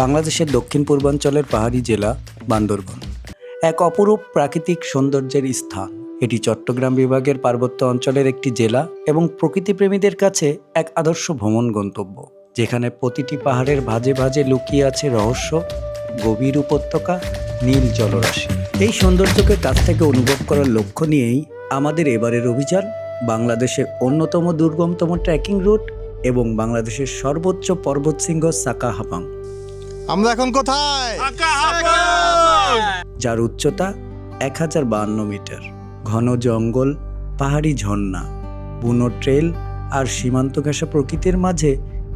বাংলাদেশের দক্ষিণ পূর্বাঞ্চলের পাহাড়ি জেলা বান্দরবান এক অপরূপ প্রাকৃতিক সৌন্দর্যের স্থান। এটি চট্টগ্রাম বিভাগের পার্বত্য অঞ্চলের একটি জেলা এবং প্রকৃতিপ্রেমীদের কাছে এক আদর্শ ভ্রমণ গন্তব্য, যেখানে প্রতিটি পাহাড়ের ভাঁজে ভাঁজে লুকিয়ে আছে রহস্য, গভীর উপত্যকা, নীল জলরাশি। এই সৌন্দর্যকে কাছ থেকে অনুভব করার লক্ষ্য নিয়েই আমাদের এবারের অভিযান বাংলাদেশের অন্যতম দুর্গমতম ট্রেকিং রুট এবং বাংলাদেশের সর্বোচ্চ পর্বতশৃঙ্গ সাকা হাপাং। আমরা এখন কোথায়? যার উচ্চতা 1052 মিটার। ঘন জঙ্গল, পাহাড়ি ঝর্ণা, বুনো ট্রেল আর সীমান্ত ঘেঁষা প্রকৃতির মাঝে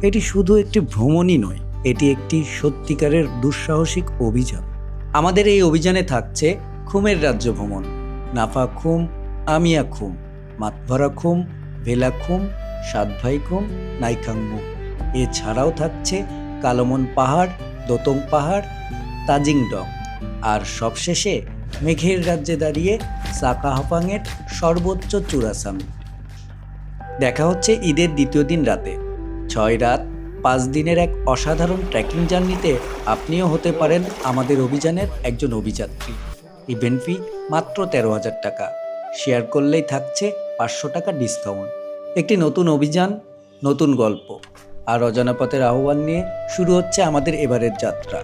এটি শুধু একটি ভ্রমণই নয়, এটি একটি সত্যিকারের দুঃসাহসিক অভিযান। আমাদের এই অভিযানে থাকছে খুমের রাজ্য ভ্রমণ, নাফা খুম, আমিয়া খুম, মাতভরা খুম, ভেলা খুম, সাতভাই খুম, নাইখাংমু। এছাড়াও থাকছে কালোমন পাহাড়, দোতং পাহাড়, তাজিংডং, আর সবশেষে মেঘের রাজ্যে দাঁড়িয়ে সাকা হাপাংয়ের সর্বোচ্চ চূড়া সামিট। দেখা হচ্ছে ঈদের দ্বিতীয় দিন রাতে। 6 রাত 5 দিনের এক অসাধারণ ট্রেকিং জার্নিতে আপনিও হতে পারেন আমাদের অভিযানের একজন অভিযাত্রী। ইভেন্ট ফি মাত্র 13,000 টাকা। শেয়ার করলেই থাকছে 500 টাকা ডিসকাউন্ট। একটি নতুন অভিযান, নতুন গল্প আর অজানা পথের আহ্বান নিয়ে শুরু হচ্ছে আমাদের এবারের যাত্রা।